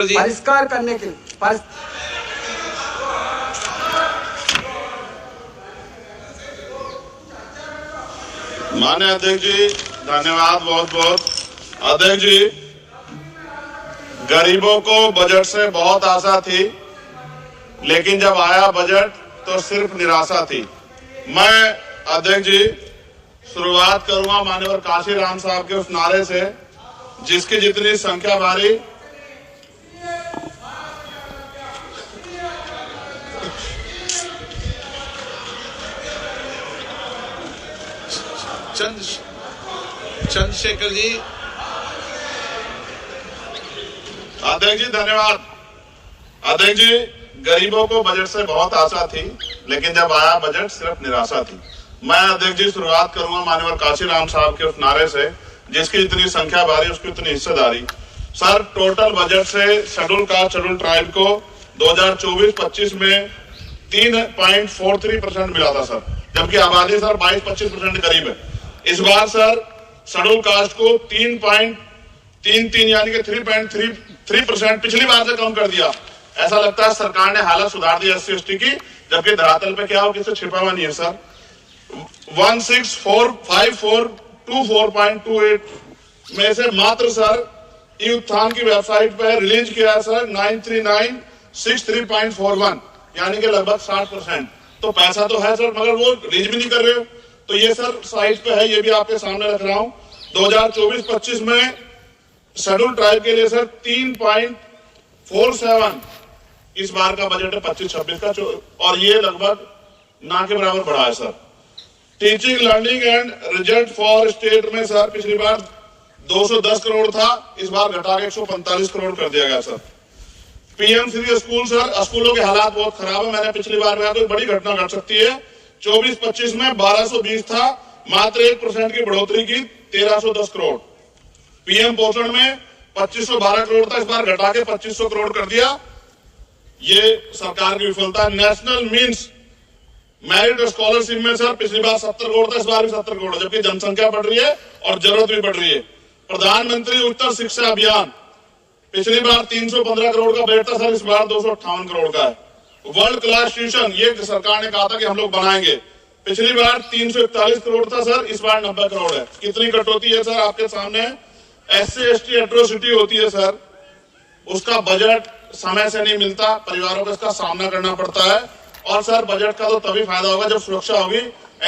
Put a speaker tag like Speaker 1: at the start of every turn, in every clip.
Speaker 1: परिष्कार करने के लिए
Speaker 2: माननीय अध्यक्ष जी धन्यवाद बहुत बहुत। अध्यक्ष जी, गरीबों को बजट से बहुत आशा थी, लेकिन जब आया बजट तो सिर्फ निराशा थी। मैं अध्यक्ष जी शुरुआत करूंगा माननीय काशीराम साहब के उस नारे से, जिसकी जितनी संख्या भारी
Speaker 3: चंद्रशेखर जी।
Speaker 2: अध्यक्ष जी धन्यवाद। अध्यक्ष जी, गरीबों को बजट से बहुत आशा थी, लेकिन जब आया बजट सिर्फ निराशा थी। मैं अध्यक्ष जी शुरुआत करूंगा माननीय काशीराम साहब के उस नारे से, जिसकी जितनी संख्या भारी उसकी उतनी हिस्सेदारी। सर, टोटल बजट से शेड्यूल कास्ट शेड्यूल ट्राइब को 2024-25 में 3.43% मिला था सर, जबकि आबादी सर 22-25% करीब है। इस बार सर शेड्यूल कास्ट को 3.33 यानी कि 3.33% पिछली बार से कम कर दिया। ऐसा लगता है सरकार ने हालत सुधार दी SC/ST की, जबकि धरातल पे क्या हो किसी छिपा हुआ नहीं है सर। 1645424.28 में से मात्र सर ई उत्थान की वेबसाइट पे रिलीज किया है सर 93963.41 यानी कि लगभग 60%। तो पैसा तो है सर, मगर वो रिलीज भी नहीं कर रहे हो। तो ये सर साइट पे है, ये भी आपके सामने रख रहा हूं। 2024-25 में शेड्यूल ट्राइब के लिए सर 3.47 इस बार का बजट है 25-26 का, और ये लगभग ना के बराबर बढ़ा है sir. Teaching learning and result for state में सर पिछली बार 210 करोड़ था, इस बार घटा के 145 करोड़ कर दिया गया sir. PM Shri school sir, स्कूलों के हालात बहुत खराब है। मैंने पिछली बार में कोई बड़ी घटना घट सकती है। 24-25 में 1220 था, मात्र 1% की बढ़ोतरी की 1310 करोड़। PM पोषण में 2512 करोड़ था, इस बार घटा के 2500 करोड़ कर दिया। ये सरकार की विफलता। नेशनल मीन्स मेरिट स्कॉलरशिप में सर पिछली बार 70 करोड़ था, इस बार भी 70 करोड़, जबकि जनसंख्या बढ़ रही है और जरूरत भी बढ़ रही है। प्रधानमंत्री उच्चतर शिक्षा अभियान पिछली बार 315 करोड़ का बजट था सर, इस बार 258 करोड़ का है। वर्ल्ड क्लास ट्यूशन ये सरकार ने कहा था कि हम लोग बनाएंगे, पिछली बार 341 करोड़ था सर, इस बार 90 करोड़ है। कितनी कटौती है सर आपके सामने। SC/ST एट्रोसिटी होती है सर, उसका बजट समय से नहीं मिलता, परिवारों को इसका सामना करना पड़ता है। और सर बजट का तो तभी फायदा होगा जब सुरक्षा होगी।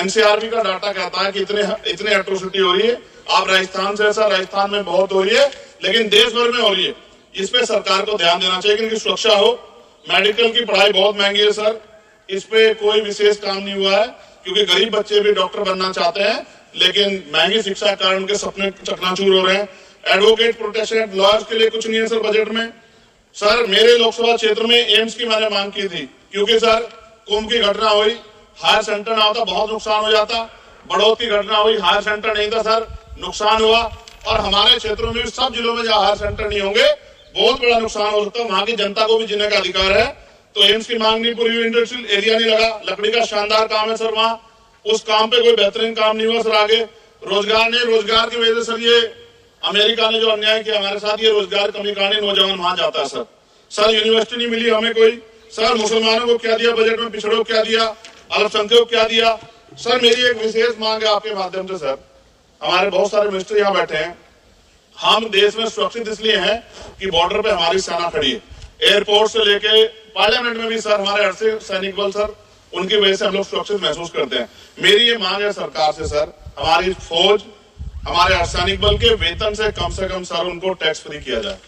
Speaker 2: NCRB का डाटा कहता है कि इतने एट्रोसिटी हो रही है। आप राजस्थान से सर, राजस्थान में बहुत हो रही है, लेकिन देश भर में हो रही है। इस पे सरकार को ध्यान देना चाहिए कि इनकी सुरक्षा हो। मेडिकल की पढ़ाई बहुत महंगी है सर, इस पे कोई विशेष काम नहीं हुआ है, क्योंकि गरीब बच्चे भी डॉक्टर बनना चाहते हैं, लेकिन महंगी शिक्षा के कारण उनके सपने चकनाचूर हो रहे हैं। एडवोकेट प्रोटेक्शन लॉयर्स के लिए कुछ नहीं है सर बजट में। सर मेरे लोकसभा क्षेत्र में एम्स की मैंने मांग की थी, क्योंकि सर कुंभ की घटना हुई, हायर सेंटर ना होता बहुत नुकसान हो जाता। बड़ौद की घटना हुई, हायर सेंटर नहीं था सर, नुकसान हुआ। और हमारे क्षेत्रों में भी सब जिलों में जहाँ हायर सेंटर नहीं होंगे बहुत बड़ा नुकसान हो सकता है। वहां की जनता को भी जीने का अधिकार है। तो एम्स की मांग नहीं पूरी हुई, इंडस्ट्रियल एरिया नहीं लगा। लकड़ी का शानदार काम है सर वहाँ, उस काम पे कोई बेहतरीन काम नहीं हुआ सर। आगे रोजगार की वजह से सर ये अमेरिका ने जो अन्याय किया हमारे साथ, ये रोजगार कमी कारण नौजवान वहां जाता है सर। सर यूनिवर्सिटी नहीं मिली हमें कोई। सर मुसलमानों को क्या दिया बजट में, पिछड़ों को क्या दिया, अल्पसंख्यकों को क्या दिया। सर मेरी एक विशेष मांग है आपके माध्यम से सर, हमारे बहुत सारे मिनिस्टर यहाँ बैठे हैं। हम देश में सुरक्षित इसलिए हैं कि बॉर्डर पे हमारी सेना खड़ी है। एयरपोर्ट से लेके पार्लियामेंट में भी सर हमारे अर्धसैनिक सैनिक बल सर, उनकी वजह से हम लोग सुरक्षित महसूस करते हैं। मेरी ये मांग है सरकार से सर, हमारी फौज, हमारे अर्धसैनिक बल के वेतन से कम सर उनको टैक्स फ्री किया जाए।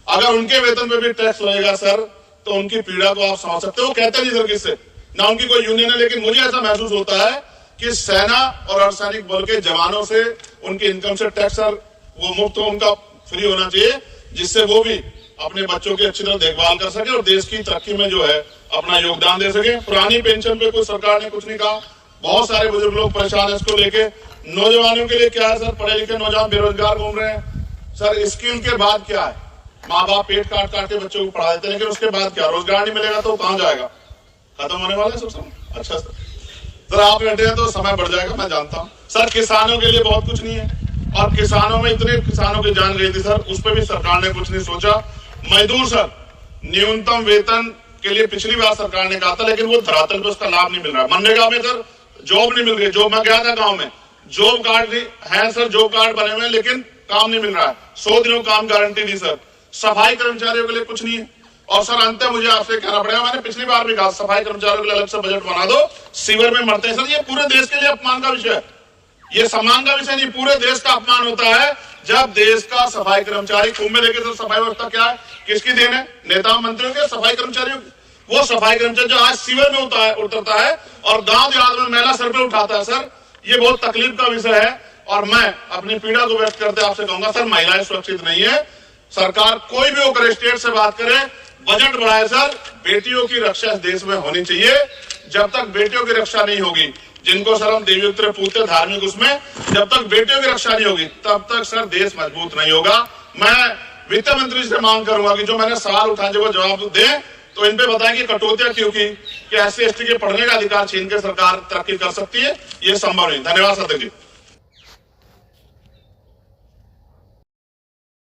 Speaker 2: अगर उनके वेतन पे भी टैक्स लगेगा सर, तो उनकी पीड़ा को आप समझ सकते हो। वो कहते नहीं सर किससे, ना उनकी कोई यूनियन है, लेकिन मुझे ऐसा महसूस होता है कि सेना और अर्धसैनिक बल के जवानों से उनकी इनकम से टैक्स सर वो मुफ्त हो, उनका फ्री होना चाहिए, जिससे वो भी अपने बच्चों की अच्छी तरह देखभाल कर सके और देश की तरक्की में जो है अपना योगदान दे सके। पुरानी पेंशन पे कोई सरकार ने कुछ नहीं कहा, बहुत सारे बुजुर्ग लोग परेशान है इसको लेके। नौजवानों के लिए क्या है सर, पढ़े लिखे नौजवान बेरोजगार घूम रहे हैं सर। स्किल के बाद क्या है, माँ बाप पेट काट काट के बच्चों को पढ़ा देते हैं, लेकिन उसके बाद क्या, रोजगार नहीं मिलेगा तो कहाँ जाएगा, खत्म होने वाला है सब समय। अच्छा सर आप बैठे हैं तो समय बढ़ जाएगा, मैं जानता हूँ सर। किसानों के लिए बहुत कुछ नहीं है, और किसानों में इतने किसानों की जान गई थी सर, उस पर भी सरकार ने कुछ नहीं सोचा। मजदूर सर, न्यूनतम वेतन के लिए पिछली बार सरकार ने कहा था, लेकिन वो धरातल पे उसका लाभ नहीं मिल रहा। मनरेगा में सर जॉब नहीं मिल रही। जॉब में गया था गांव में, जॉब कार्ड है सर, जॉब कार्ड बने हुए हैं, लेकिन काम नहीं मिल रहा है। 100 दिनों काम गारंटी दी सर। सफाई कर्मचारियों के लिए कुछ नहीं है। और सर अंत मुझे आपसे कहना पड़ेगा, मैंने पिछली बार भी कहा सफाई कर्मचारियों के लिए अलग से बजट बना दो, सीवर में मरते हैं सर। ये पूरे देश के लिए अपमान का विषय है, ये सम्मान का विषय नहीं, पूरे देश का अपमान होता है जब देश का सफाई कर्मचारी कुंभ में लेके। सर सफाई व्यवस्था क्या है, किसकी देन है? नेता मंत्रियों के, सफाई कर्मचारियों की। वो सफाई कर्मचारी जो आज सीवर में उतरता है और गांव देहात में मैला सर पे उठाता है सर, ये बहुत तकलीफ का विषय है। और मैं अपनी पीड़ा को व्यक्त करते आपसे कहूंगा सर, महिलाएं सुरक्षित नहीं है। सरकार कोई भी होकर स्टेट से बात करे, बजट बढ़ाए सर। बेटियों की रक्षा इस देश में होनी चाहिए। जब तक बेटियों की रक्षा नहीं होगी, जिनको सर हम देवी उत्तर पूछते धार्मिक, उसमें जब तक बेटियों की रक्षा नहीं होगी तब तक सर देश मजबूत नहीं होगा। मैं वित्त मंत्री से मांग करूंगा कि जो मैंने सवाल उठाए वो जवाब दें, तो इन पे बताएं कि कटौतियां क्यों की, कि SC ST के पढ़ने का अधिकार छीन के सरकार तरक्की कर सकती है, ये संभव नहीं। धन्यवाद सर जी।